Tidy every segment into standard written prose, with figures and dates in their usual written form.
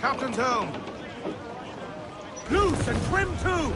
Captain's helm! Loose and trim too!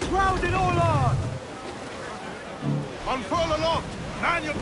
Grounded all on! Unfurl aloft! Man your...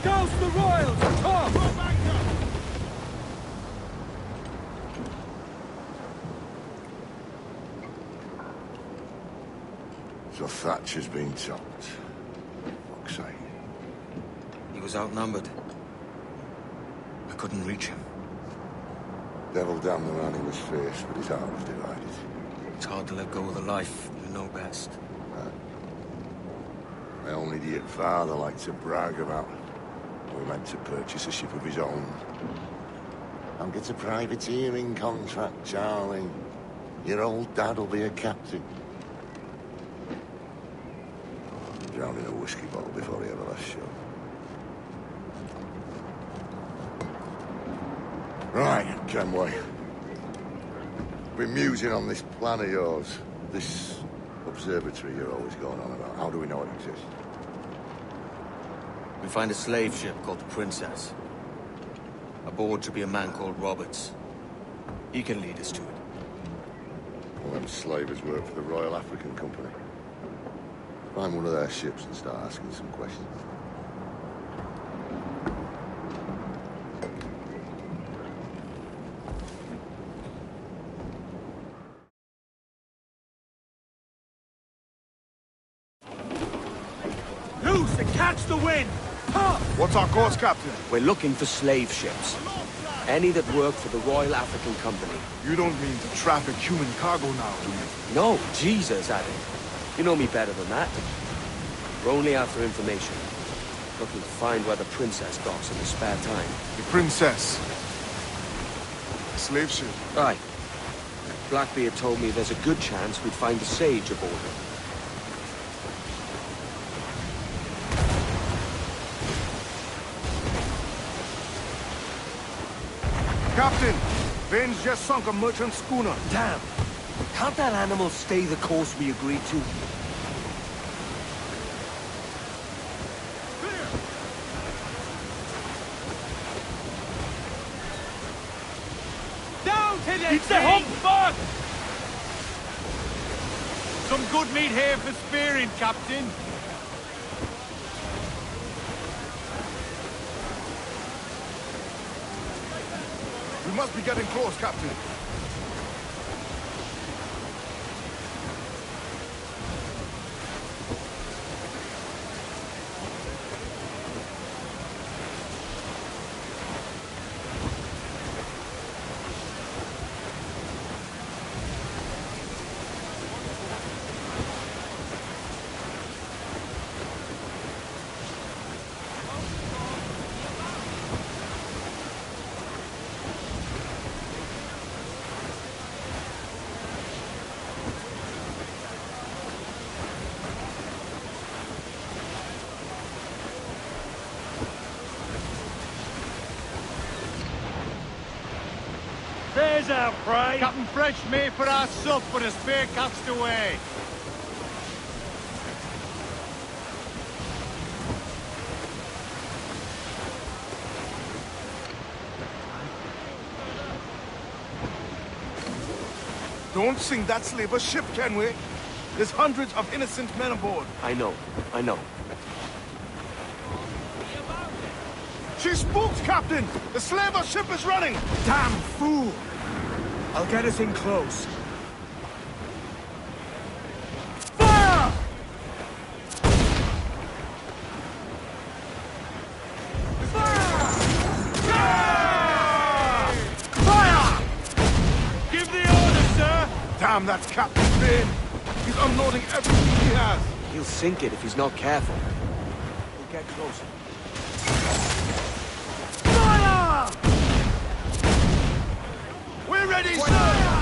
Douse the royals! Come! So Thatcher's been topped. Fuck's sake. He was outnumbered. I couldn't reach him. Devil damn the man, he was fierce, but his heart was divided. It's hard to let go of the life you know best. My own idiot father liked to brag about we meant to purchase a ship of his own. I'll get a privateering contract, Charlie. Your old dad'll be a captain. Drowned in a whiskey bottle before he ever left shore. Right, Kenway. Been musing on this plan of yours. This observatory you're always going on about. How do we know it exists? We find a slave ship called the Princess. Aboard should be a man called Roberts. He can lead us to it. Well, them slavers work for the Royal African Company. Find one of their ships and start asking some questions. Loose and catch the wind! Ha! What's our course, Captain? We're looking for slave ships. Any that work for the Royal African Company. You don't mean to traffic human cargo now, do you? No, Jesus, Adam. You know me better than that. We're only after information. Looking to find where the Princess docks in the spare time. The Princess. Slave ship. Aye. Blackbeard told me there's a good chance we'd find a sage aboard her. Captain, Vane's just sunk a merchant schooner. Damn! Can't that animal stay the course we agreed to? Down to the Eat the hump, fuck! Some good meat here for spearing, Captain. We must be getting close, Captain. There's our prey! Captain Fresh made for our sup, but a spear cast away. Don't sink that slaver ship, Kenway. There's hundreds of innocent men aboard. I know. She spooks, Captain! The slaver ship is running! Damn fool! I'll get us in close. Fire! Fire! Give the order, sir! Damn, that's Captain Vane! He's unloading everything he has! He'll sink it if he's not careful. We'll get closer. We're ready, sir!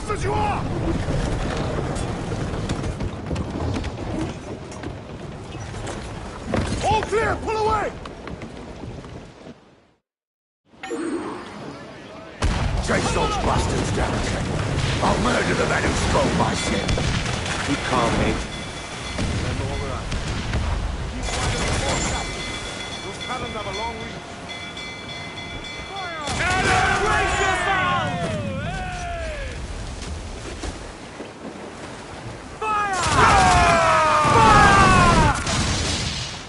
Just as you are! All clear! Pull away! Chase those bastards down, Ken. I'll murder the men who stole my ship. Keep calm, mate. Remember what we're at. Keep fighting the force up. Those cannons have a long reach. Brace yourself! Fire! Fire!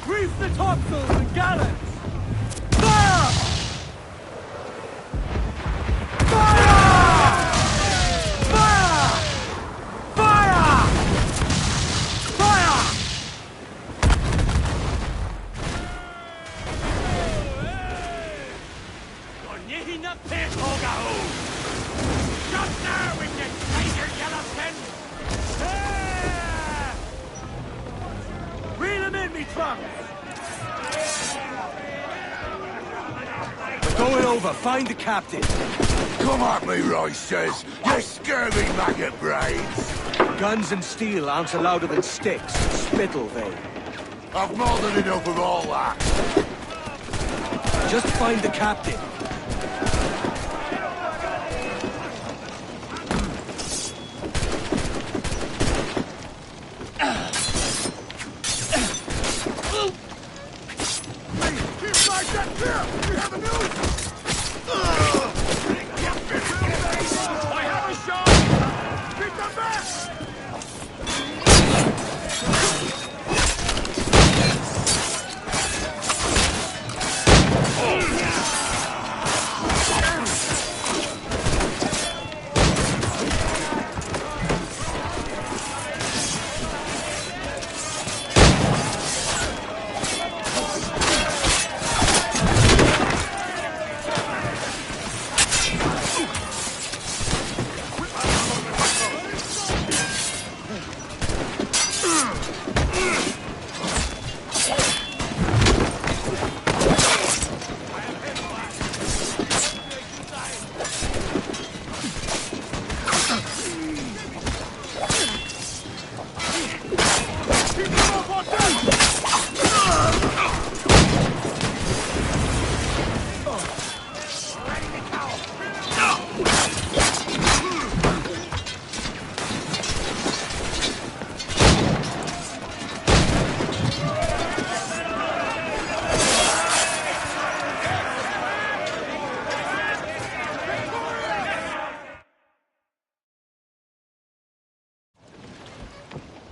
Reef the topsails and gallants! Fire! Fire! Fire! Fire! Fire! Gonjehina Petogaho! Shut there with your tiger yellowfin! Reel him in, me trunks! We're going over. Find the captain. Come at me, Roysters. You scurvy maggot brains. Guns and steel aren't louder than sticks. Spittle, they. I've more than enough of all that. Just find the captain. Keep like that clear! We have a news! I have a shot! Keep them back!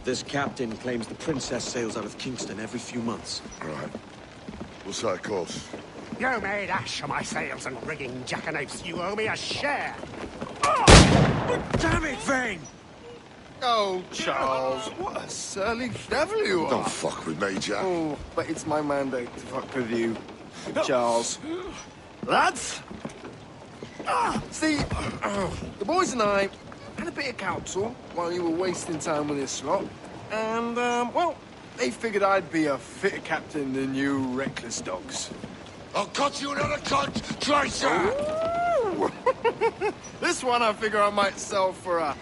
This captain claims the princess sails out of Kingston every few months. Right. What's that course? You made ash of my sails and rigging, jackanapes. You owe me a share. Damn it, Vane! Oh, Charles, what a surly devil you are. Don't fuck with me, Jack. Oh, but it's my mandate to fuck with you, Charles. Lads! See, the boys and I had a bit of counsel while you were wasting time with this lot. And, well, they figured I'd be a fitter captain than you reckless dogs. I'll cut you another cunt, Tracer! This one I figure I might sell for a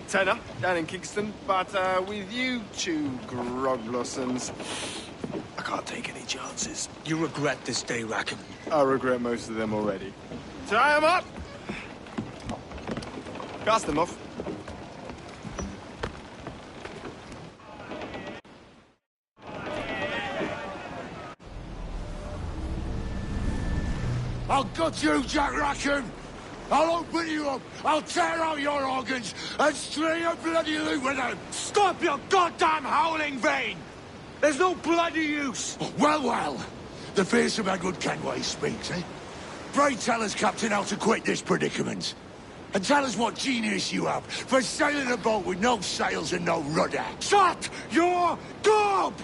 tenner down in Kingston, but with you two grog blossoms, I can't take any chances. You regret this day, Rackham. I regret most of them already. Tie them up! Cast them off. I'll gut you, Jack Rackham! I'll open you up, I'll tear out your organs, and string a bloody loot with them! Stop your goddamn howling, Vane! There's no bloody use! Well, well, the fearsome Edward Kenway speaks, eh? Pray tell us, Captain, how to quit this predicament. And tell us what genius you have for sailing a boat with no sails and no rudder. Shut your gob!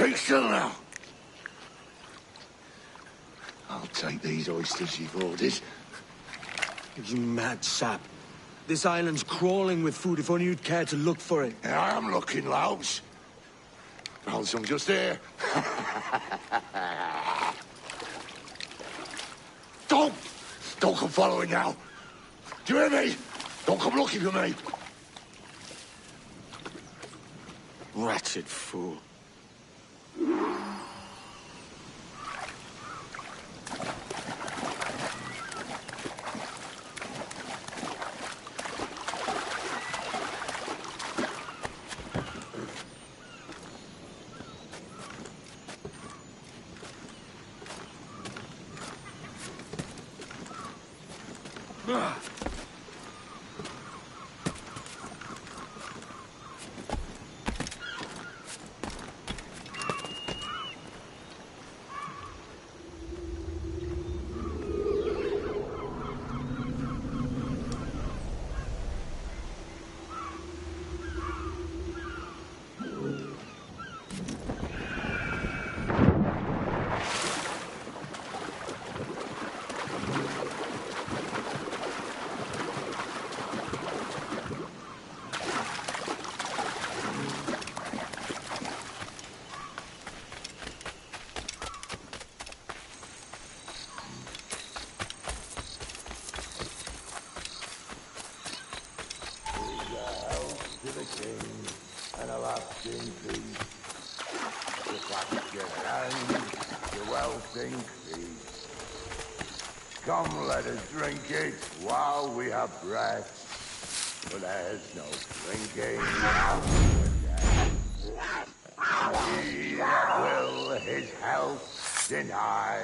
Keep still now. I'll take these oysters you've ordered. You mad sap. This island's crawling with food if only you'd care to look for it. Yeah, I am looking, Louse. Found some just here. Don't come following now. Do you hear me? Don't come looking for me. Wretched fool. And a lasting peace. The fact your hand, your wealth increase. Come, let us drink it while we have breath. For there's no drinking after death. He that will his health deny.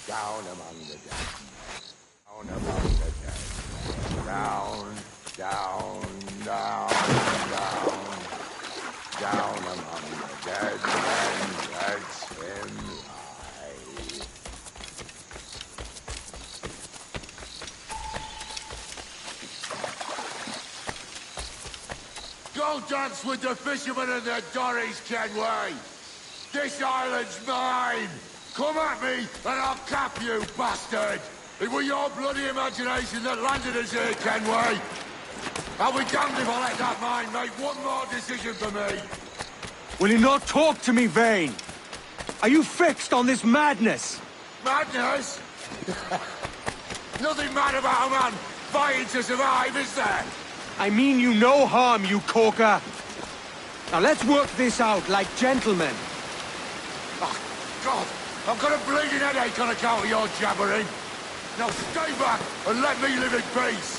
Down among the dead. Down among the dead. Down. Down, down, down, down among the dead men, let's him lie. Go dance with the fishermen and the dories, Kenway. This island's mine. Come at me and I'll cap you, bastard. It was your bloody imagination that landed us here, Kenway. I'll be damned if I let that mind make one more decision for me. Will you not talk to me, Vane? Are you fixed on this madness? Madness? Nothing mad about a man fighting to survive, is there? I mean you no harm, you corker. Now let's work this out like gentlemen. Oh, God, I've got a bleeding headache on account of your jabbering. Now stay back and let me live in peace.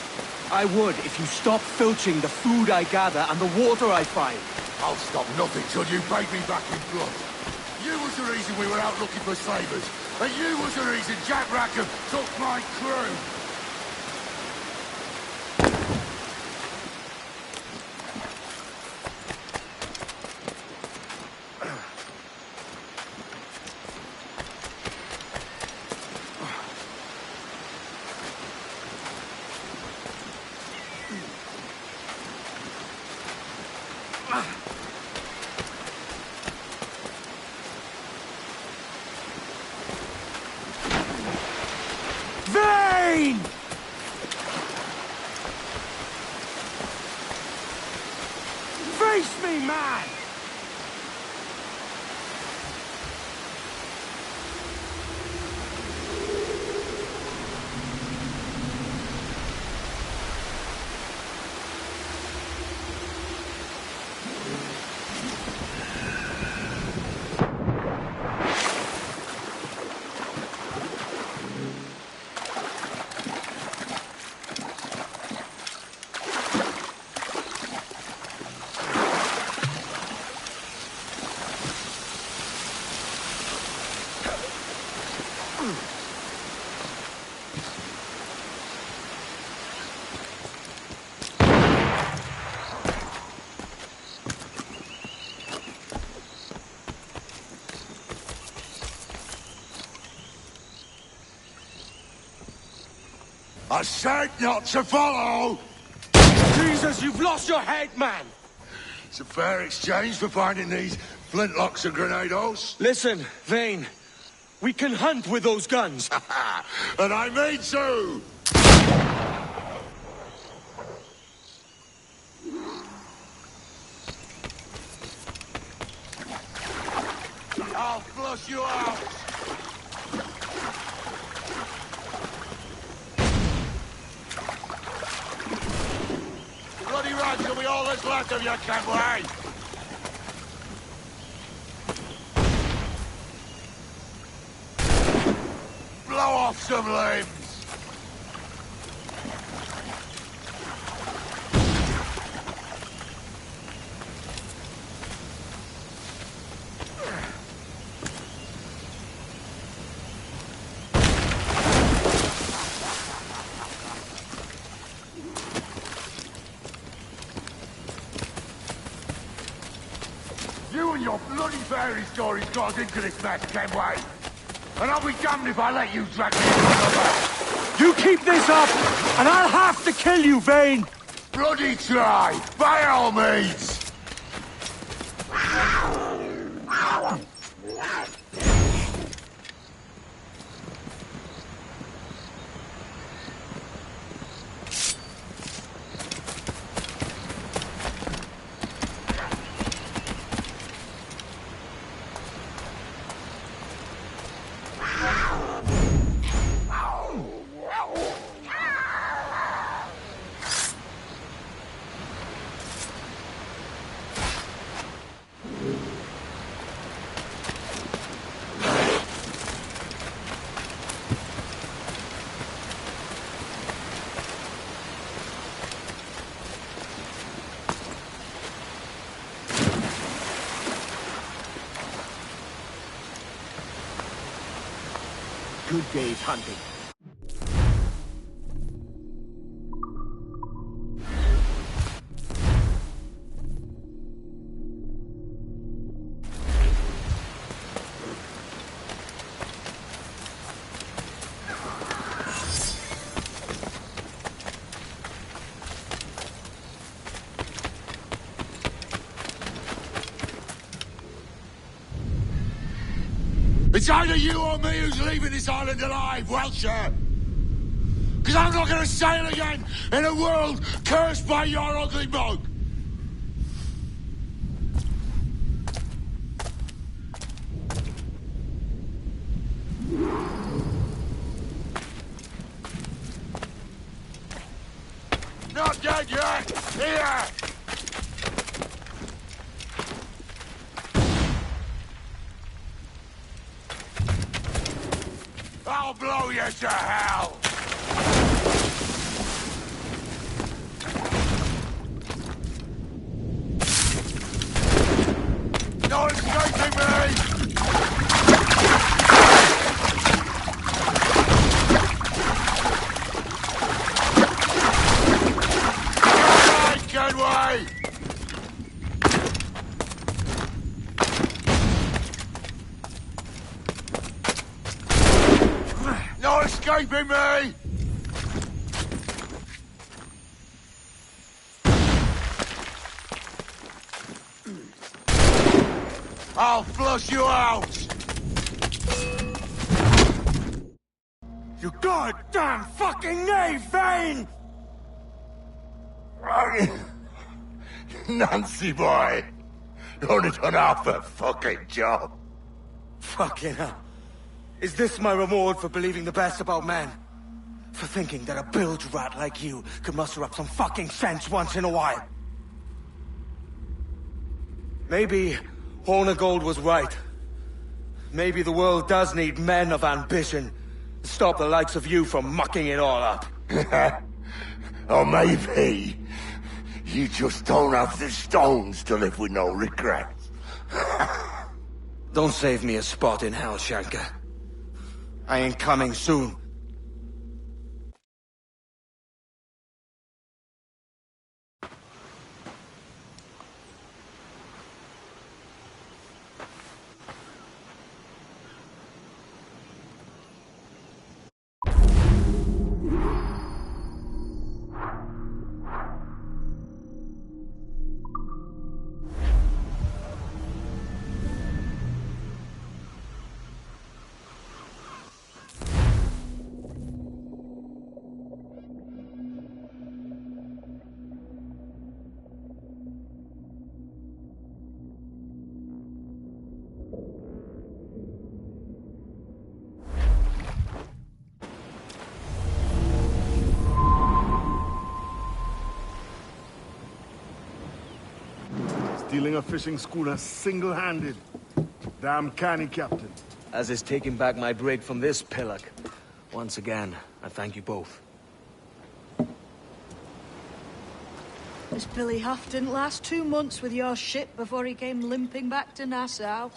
I would if you stopped filching the food I gather and the water I find. I'll stop nothing till you pay me back in blood. You was the reason we were out looking for slavers, and you was the reason Jack Rackham took my crew. Vane! Face me, man! I said not to follow! Jesus, you've lost your head, man! It's a fair exchange for finding these Flintlocks and grenados. Listen, Vane. We can hunt with those guns. And I mean to! I'll flush you out! Bloody rags will be all that's left of you, Kenway! Blow off some limbs! You and your bloody fairy stories got us into this mess, Kenway. And I'll be damned if I let you drag me into the You keep this up, and I'll have to kill you, Vane! bloody try, by all means! Good day's hunting. It's either you or me who's leaving this island alive, Welcher! Because I'm not going to sail again in a world cursed by your ugly mug! Not dead yet! Here! I'll blow you to hell! No escaping me! Alright, Kenway! No escaping me! I'll flush you out! You goddamn fucking knave, Vane! Nancy boy! Only done half a fucking job. Fucking hell. Is this my reward for believing the best about men? For thinking that a bilge rat like you could muster up some fucking sense once in a while? Maybe Hornigold was right. Maybe the world does need men of ambition to stop the likes of you from mucking it all up. Or maybe you just don't have the stones to live with no regrets. Don't save me a spot in hell, Shanker. I ain't coming soon. Stealing a fishing schooner single-handed. Damn canny, Captain. As is taking back my brig from this pillock. Once again, I thank you both. This Billy Huff didn't last 2 months with your ship before he came limping back to Nassau.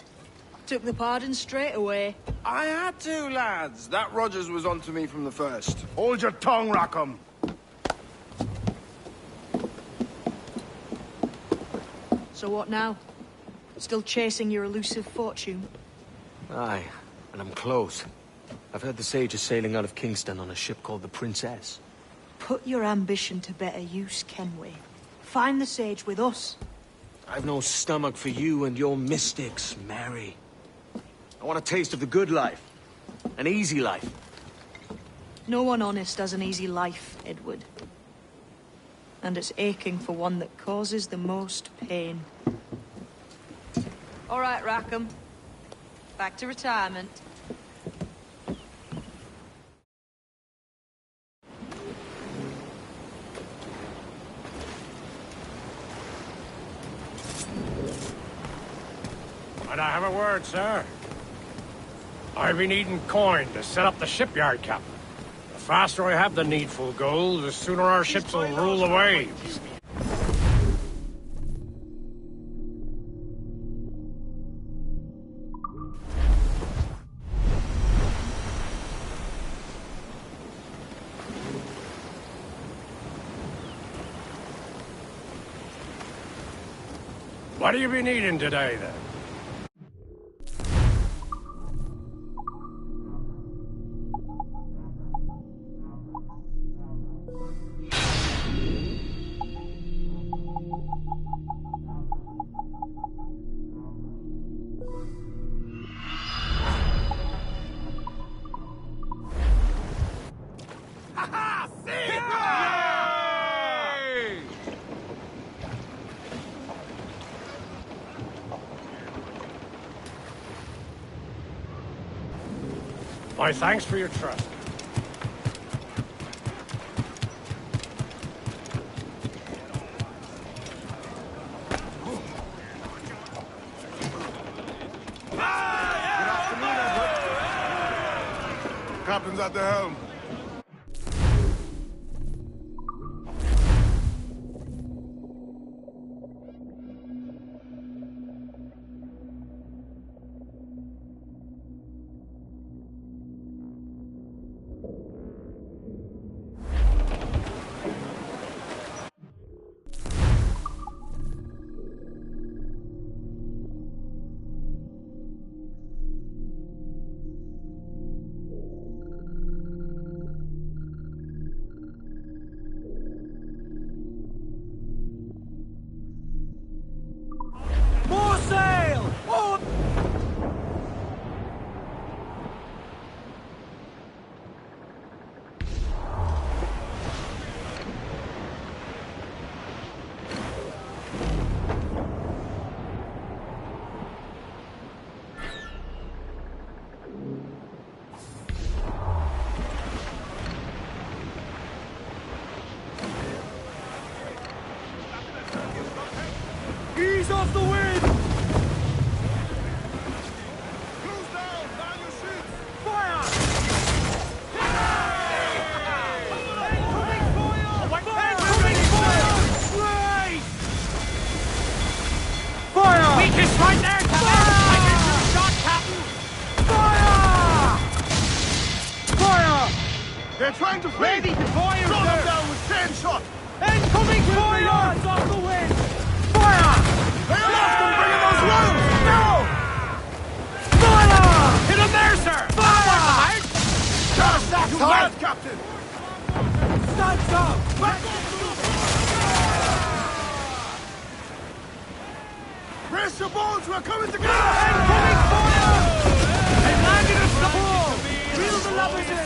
Took the pardon straight away. I had to, lads. That Rogers was onto me from the first. Hold your tongue, Rackham. So what now? Still chasing your elusive fortune? Aye, and I'm close. I've heard the Sage is sailing out of Kingston on a ship called the Princess. Put your ambition to better use, Kenway. Find the Sage with us. I've no stomach for you and your mystics, Mary. I want a taste of the good life. An easy life. No one honest has an easy life, Edward. And it's aching for one that causes the most pain. All right, Rackham. Back to retirement. Might I have a word, sir? I've been needing coin to set up the shipyard, Captain. The faster I have the needful gold, the sooner our ships will rule the waves. What do you be needing today, then? My thanks for your trust. Captain's at the helm. More sail! Oh! Ease off the wind! Close down! Down your ships! Fire! Fire! Weakest right there, Captain! I get your shot, Captain! Fire! Fire! They're trying to flee! Ready to fire, Shot them sir! down with 10 shot! Incoming fire! Yards off the wind! Fire! They lost them bringing those rounds! No! Fire! Hit him there, sir! Fire! Just that time, Captain! Stands up! Brace your bones, we're coming together! Incoming fire! They've landed us the ball! Reel the lovers in!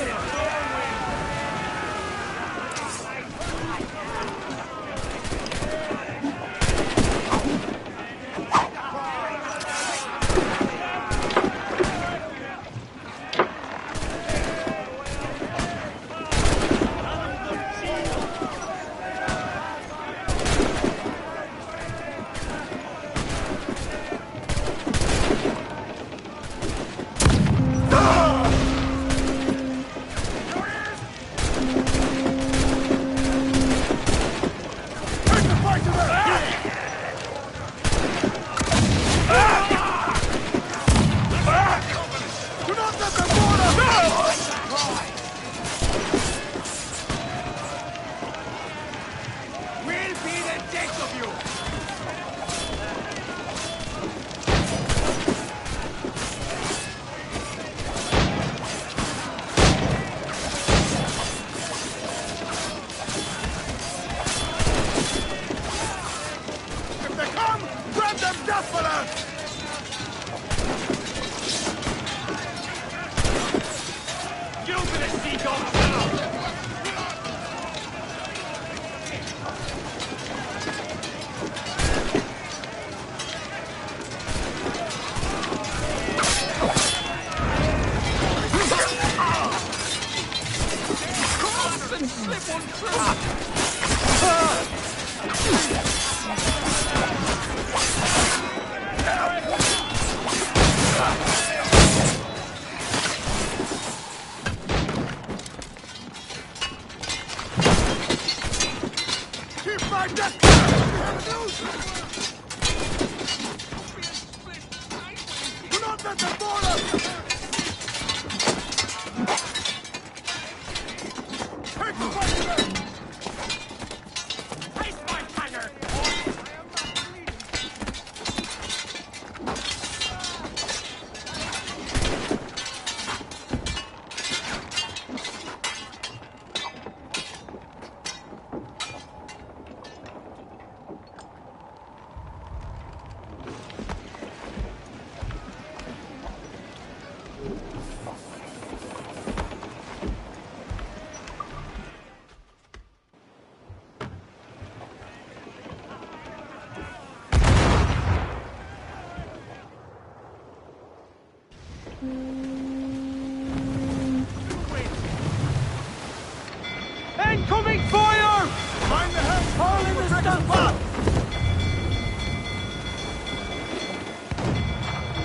Incoming fire! Mind the head! All in the stump!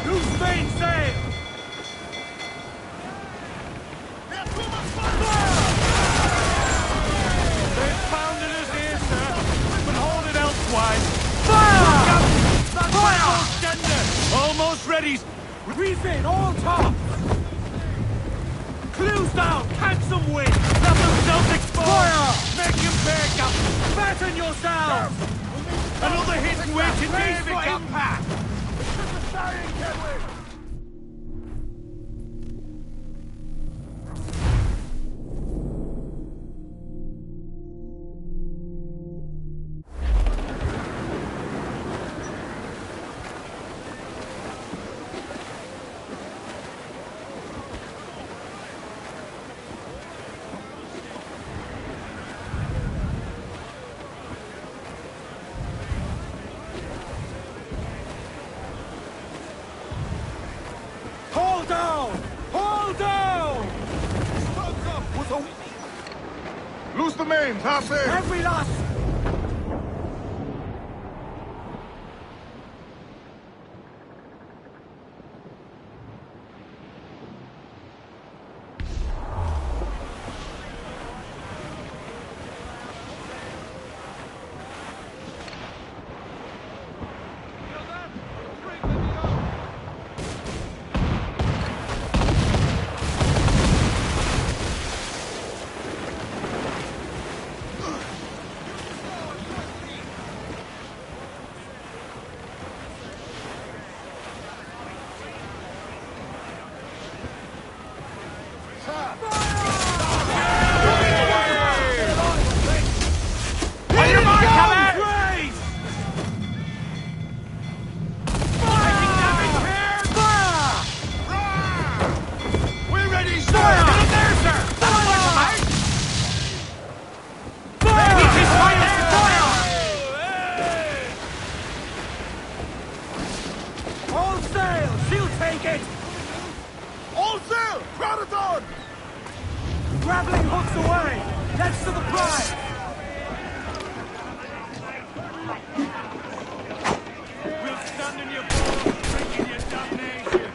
Loose mainsail! They've pounded us here, sir, but hold it elsewise. Fire! Fire! Almost ready. Refit, all tops! Clues down, catch some wind! Let themselves explode! Fire! Make him back up! Fatten yourselves! Another hit and wait in Navy impact! Hold down! Hold down! Loose the main, half in! Every last... All sail! She'll take it! All sail! Crowd it on! Grappling hooks away! That's to the prize! We'll stand in your balls, drinking your damnation!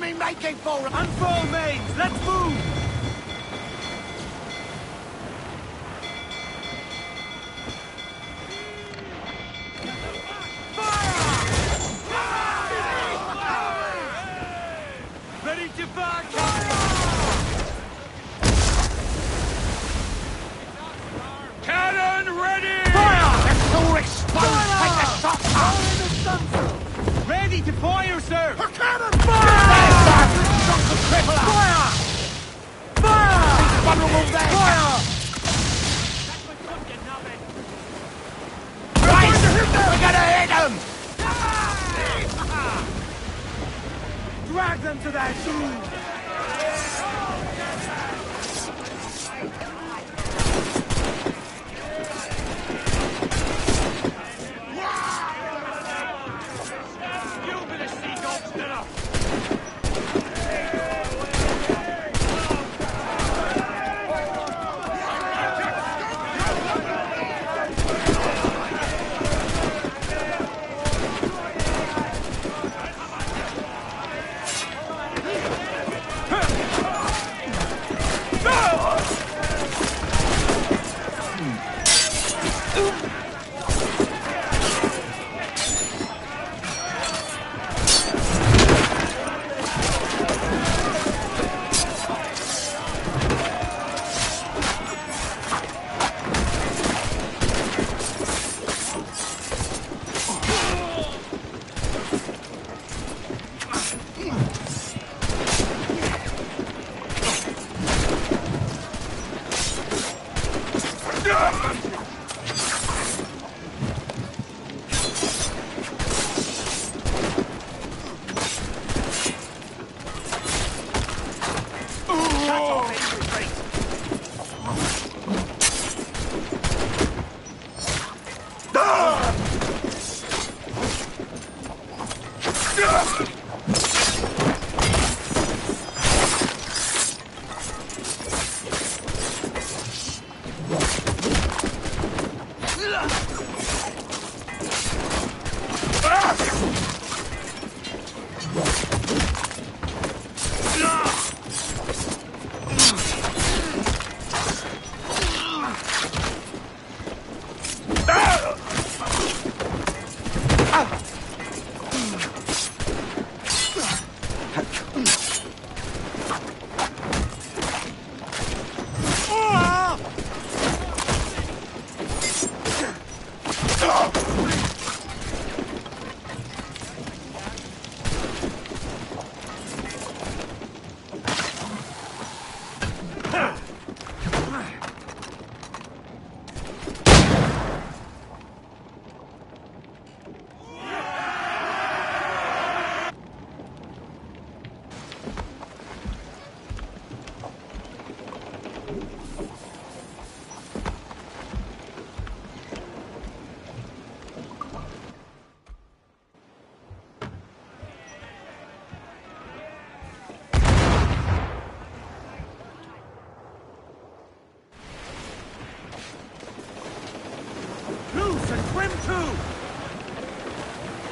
me making for? Unfurl mains! Let's move! Ready to back! Cannon ready! Let's all explode! Take the shots up! Ready to fire, sir! A cannon! Fire! Shots of triple up! Fire! Fire! He's vulnerable there! Fire! Right! We're gonna hit him! Drag them to that tomb!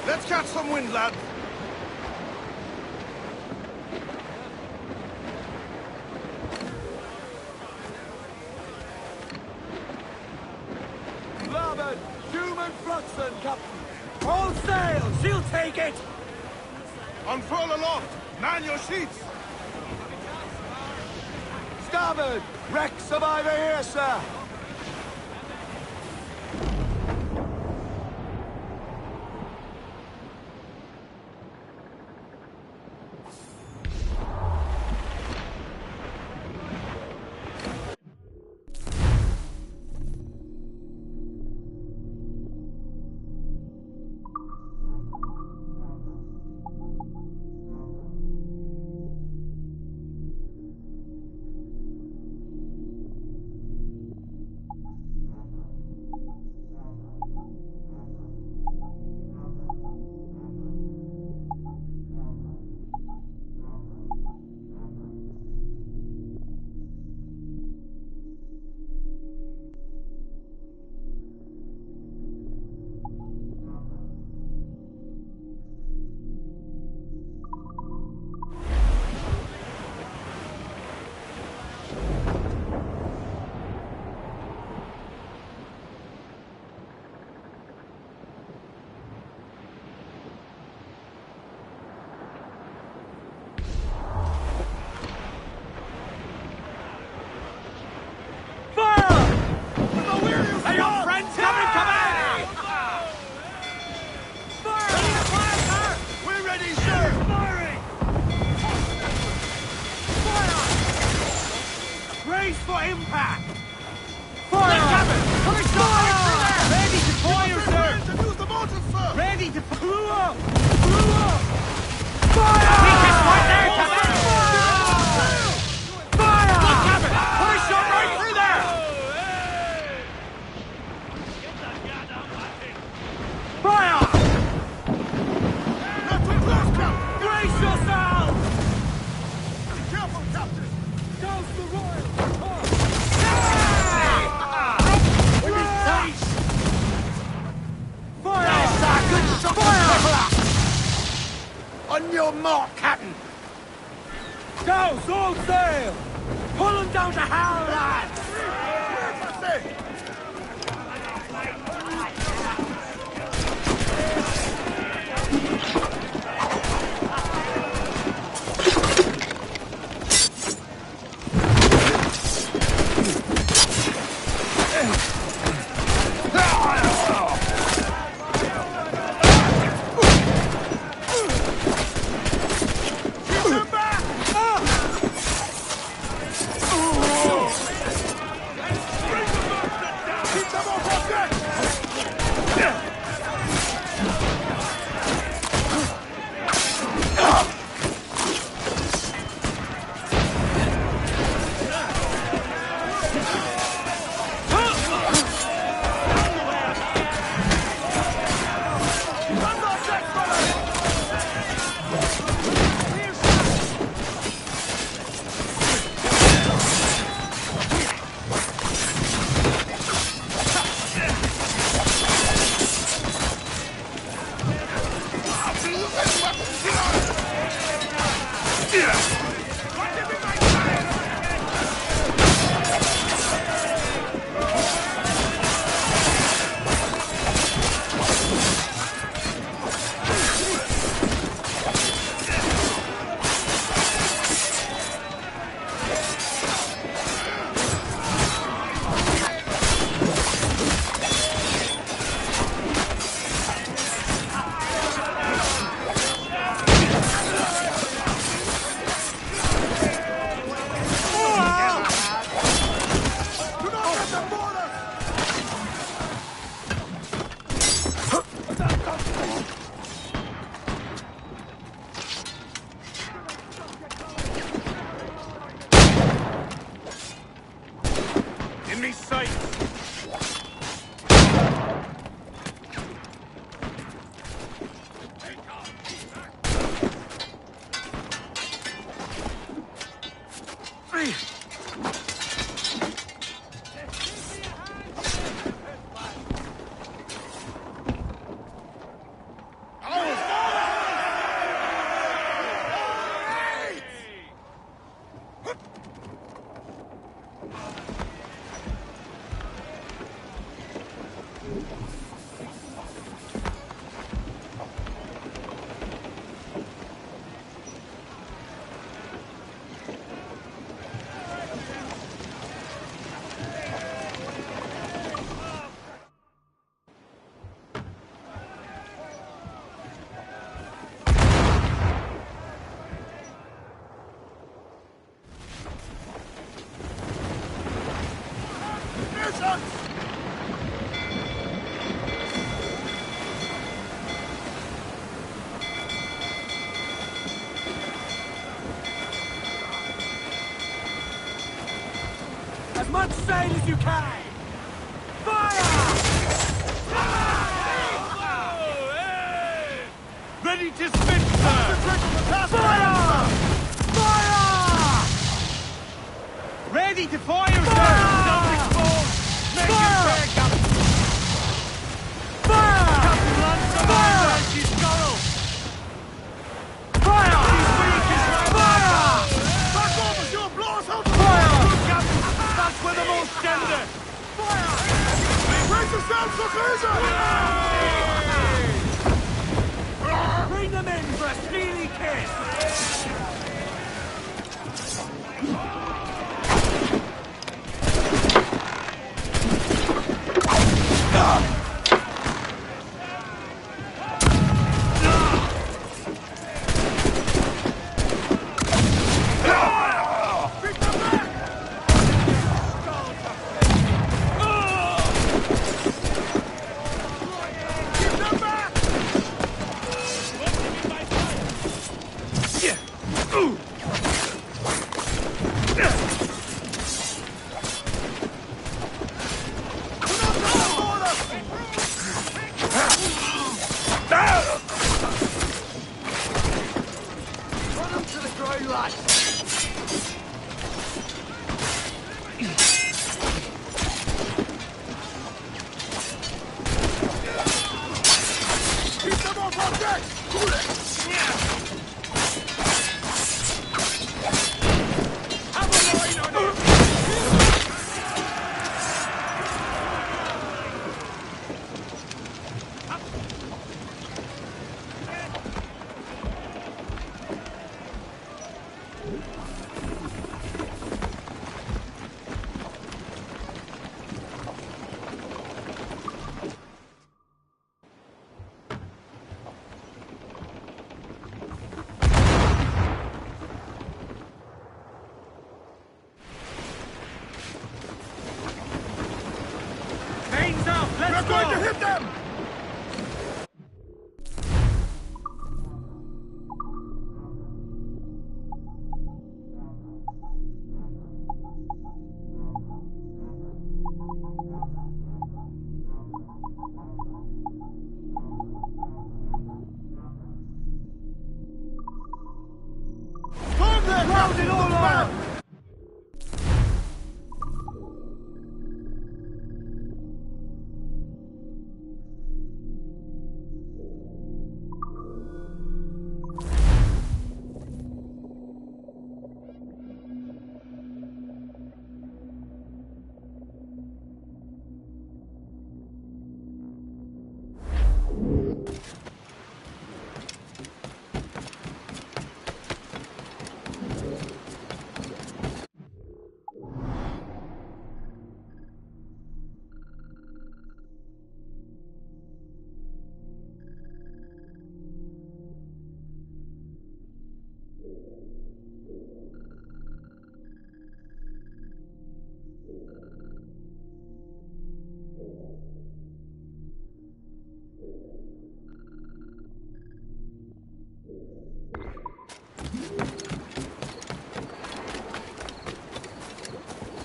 Let's catch some wind, lad. Larboard, human Fluxon, Captain. All sail, she'll take it. Unfurl aloft. Man your sheets. Starboard, wreck survivor here, sir. mark, Captain! Ghost, all sail! Pull them down to hell, lads! Enemy sight! As much sail as you can! Fire! Ready to spin, sir! Fire! Fire! Ready to fire, sir! Don't explode! Make it fair, Captain! Fire! Captain Lancer, Fire! she's Scarrow! Fire! She's weak as well! Fire! Back over, you'll blow us out! Fire! Good, Captain! That's where the most gender! Fire! Brace yourselves for collision! Bring them in for a steely kiss! I'm going to hit them! Round it all up!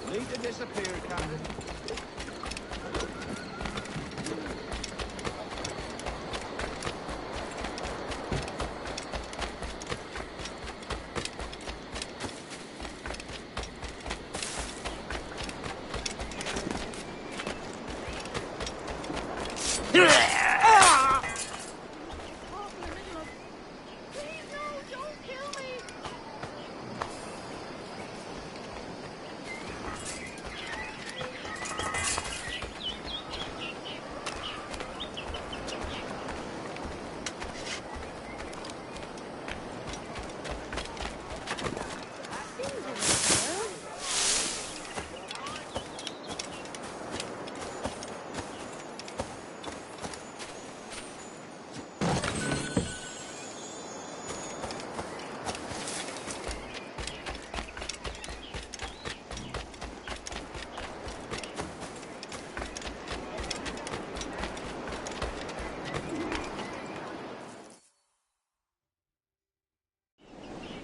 Need to disappear, Captain.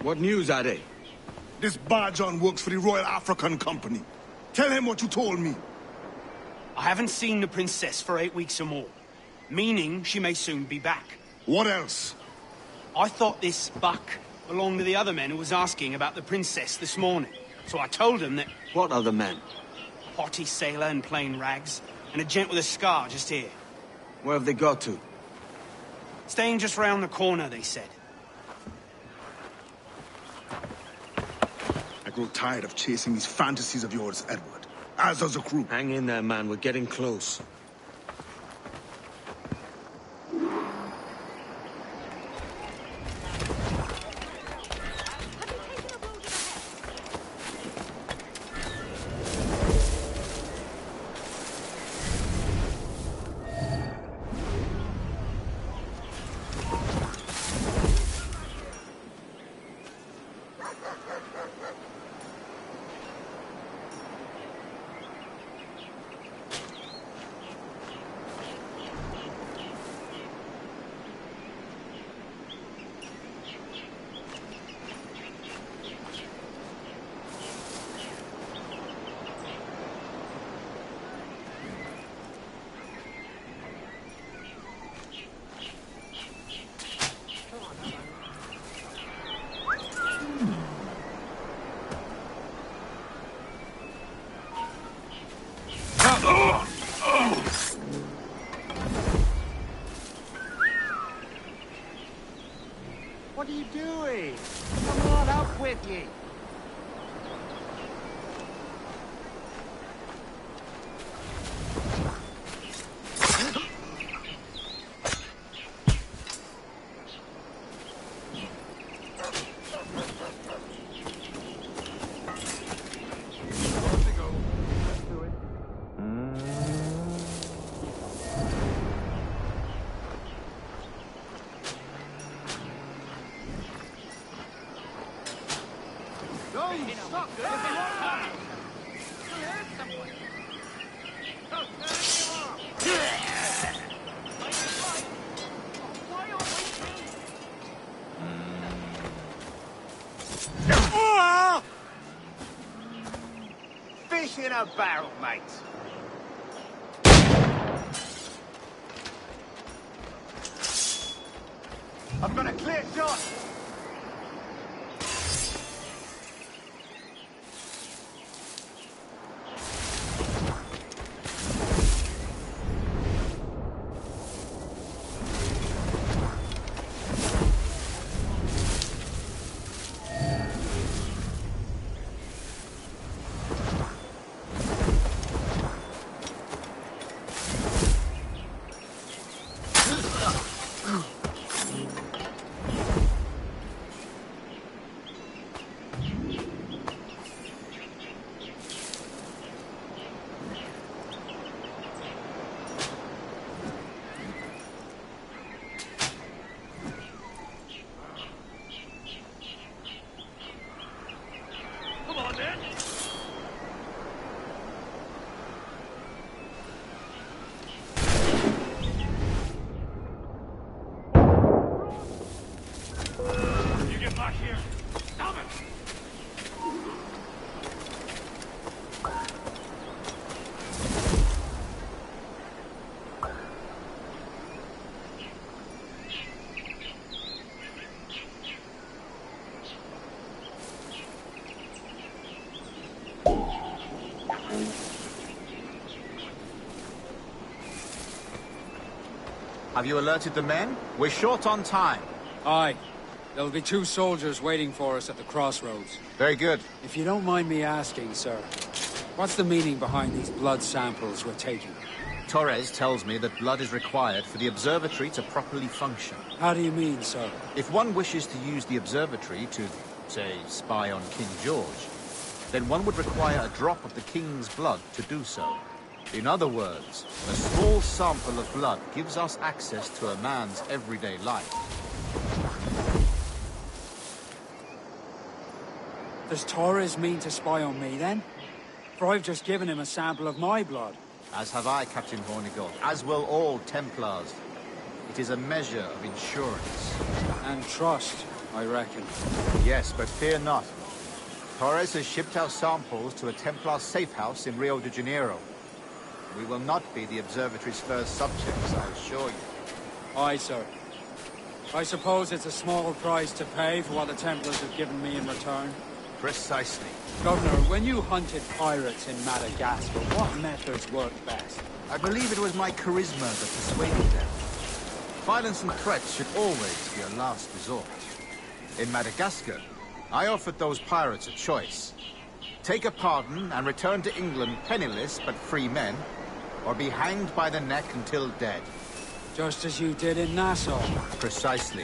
What news are they? This Barjon works for the Royal African Company. Tell him what you told me. I haven't seen the princess for 8 weeks or more, meaning she may soon be back. What else? I thought this buck belonged to the other men who was asking about the princess this morning. So I told him that... What other men? Potty sailor in plain rags, and a gent with a scar just here. Where have they got to? Staying just round the corner, they said. I grow tired of chasing these fantasies of yours, Edward. As does the crew. Hang in there, man. We're getting close. What are you doing? Come on, up with you. Stop! fish in a barrel, mate. I've got a clear shot. Have you alerted the men? We're short on time. Aye. There'll be 2 soldiers waiting for us at the crossroads. Very good. If you don't mind me asking, sir, what's the meaning behind these blood samples we're taking? Torres tells me that blood is required for the observatory to properly function. How do you mean, sir? If one wishes to use the observatory to, say, spy on King George, then one would require a drop of the king's blood to do so. In other words, a small sample of blood gives us access to a man's everyday life. Does Torres mean to spy on me, then? For I've just given him a sample of my blood. As have I, Captain Hornigold, as will all Templars. It is a measure of insurance. And trust, I reckon. Yes, but fear not. Torres has shipped our samples to a Templar safe house in Rio de Janeiro. We will not be the observatory's first subjects, I assure you. Aye, sir. I suppose it's a small price to pay for what the Templars have given me in return. Precisely. Governor, when you hunted pirates in Madagascar, what methods worked best? I believe it was my charisma that persuaded them. Violence and threats should always be a last resort. In Madagascar, I offered those pirates a choice. Take a pardon and return to England penniless but free men, or be hanged by the neck until dead. Just as you did in Nassau. Precisely.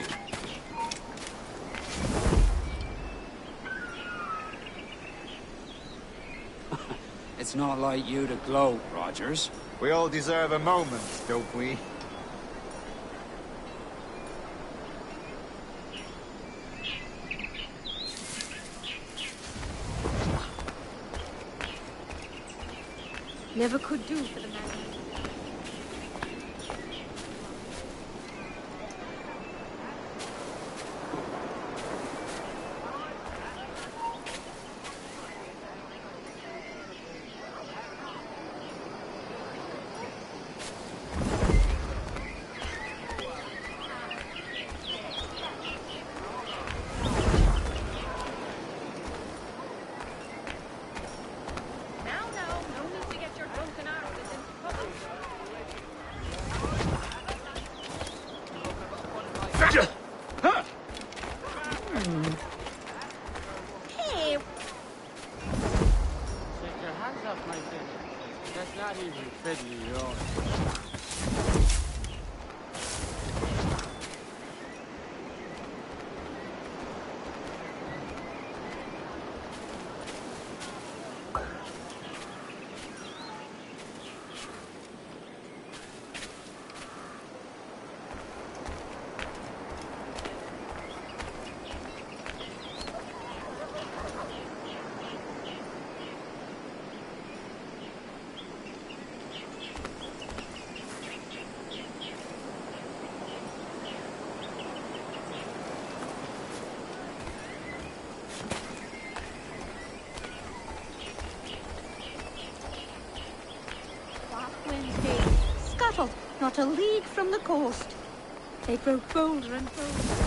It's not like you to gloat, Rogers. We all deserve a moment, don't we? Never could do for the man. Hey! Take your hands off my fish. That's not even fiddly, you know. Not a league from the coast. They grow bolder and bolder.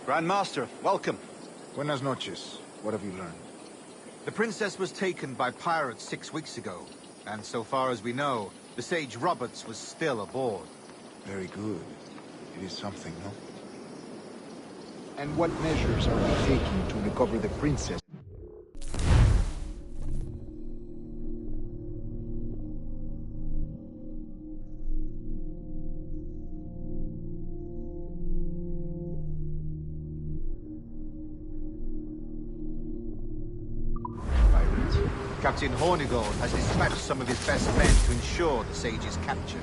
Grand Master, welcome. Buenas noches. What have you learned? The princess was taken by pirates 6 weeks ago, and so far as we know, the sage Roberts was still aboard. Very good. It is something, no? And what measures are we taking to recover the princess? Captain Hornigold has dispatched some of his best men to ensure the sage's capture.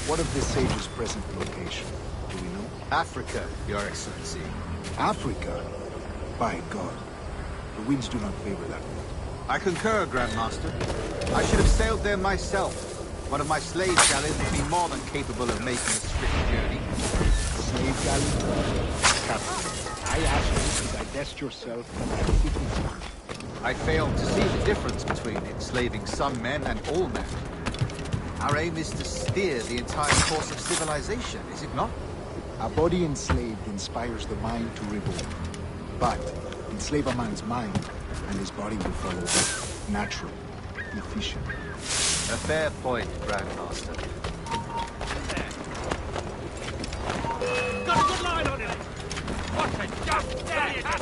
What of the sage's present location? Do we know? Africa, Your Excellency. Africa? By God. The winds do not favor that route. I concur, Grand Master. I should have sailed there myself. One of my slave galleys would be more than capable of making a swift journey. Slave galley? Captain, I ask you to divest yourself from that secret. I failed to see the difference between enslaving some men and all men. Our aim is to steer the entire course of civilization, is it not? A body enslaved inspires the mind to revolt. But enslave a man's mind, and his body will follow. Natural, efficient. A fair point, Grand Master. Got a good line on it! What a just there!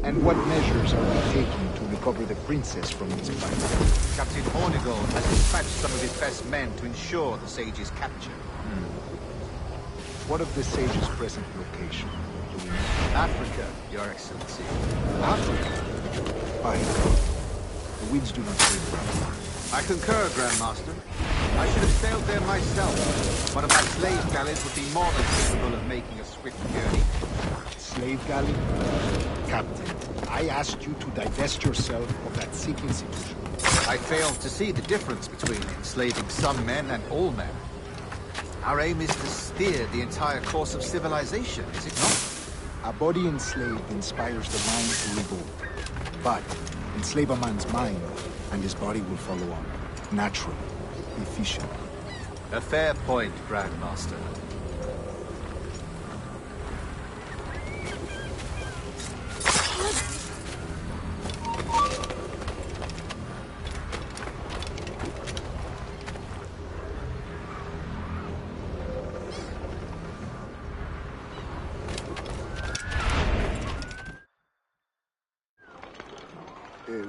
And what measures are we taking to recover the princess from these pirates? Captain Hornigold has dispatched some of his best men to ensure the sage's capture. What of the sage's present location? Do we know? Africa, Your Excellency. Africa? By God. The winds do not favor us. I concur, Grand Master. I should have sailed there myself. One of my slave galleys would be more than capable of making a swift journey. Slave galley? Captain, I asked you to divest yourself of that sick institution. I failed to see the difference between enslaving some men and all men. Our aim is to steer the entire course of civilization, is it not? A body enslaved inspires the mind to revolt. But enslave a man's mind, and his body will follow on. Natural, efficient. A fair point, Grand Master.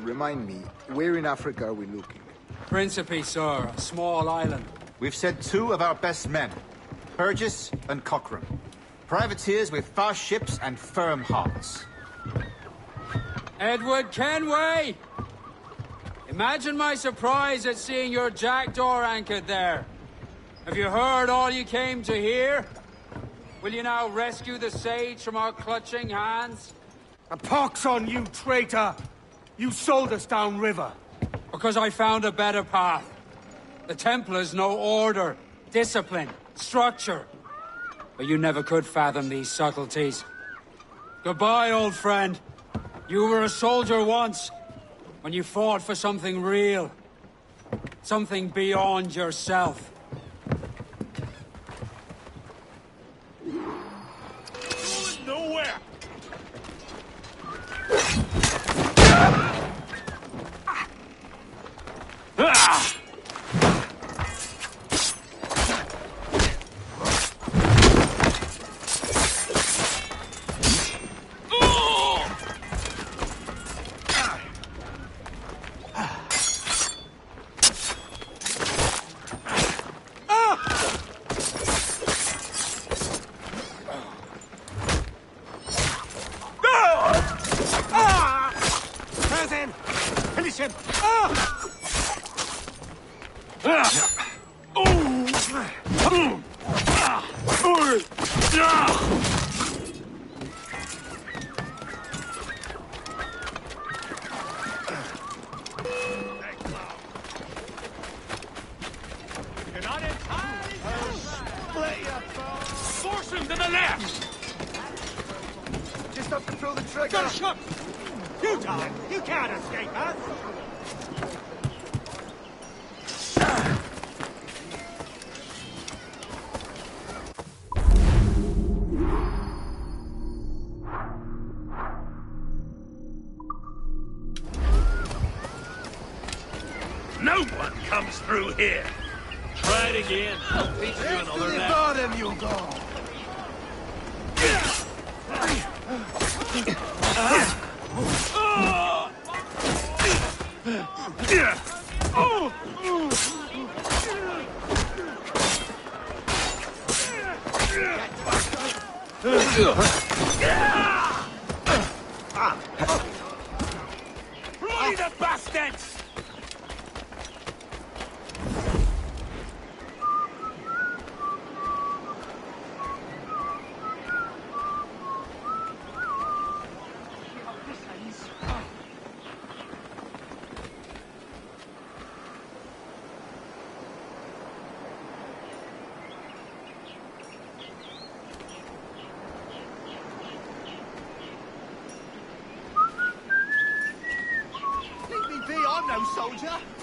Remind me, where in Africa are we looking? Principe, sir, a small island. We've sent 2 of our best men, Burgess and Cochrane. Privateers with fast ships and firm hearts. Edward Kenway! Imagine my surprise at seeing your jackdaw anchored there. Have you heard all you came to hear? Will you now rescue the sage from our clutching hands? A pox on you, traitor! You sold us downriver. Because I found a better path. The Templars know order, discipline, structure. But you never could fathom these subtleties. Goodbye, old friend. You were a soldier once, when you fought for something real. Something beyond yourself. Nowhere! him! Ah! Force him to the left! Just have to pull the trigger! Got a shot! You, darling, you can't escape us! No one comes through here! Try it again. I'll teach you another lesson. Bottom you go! Bloody the bastards! I'm no soldier.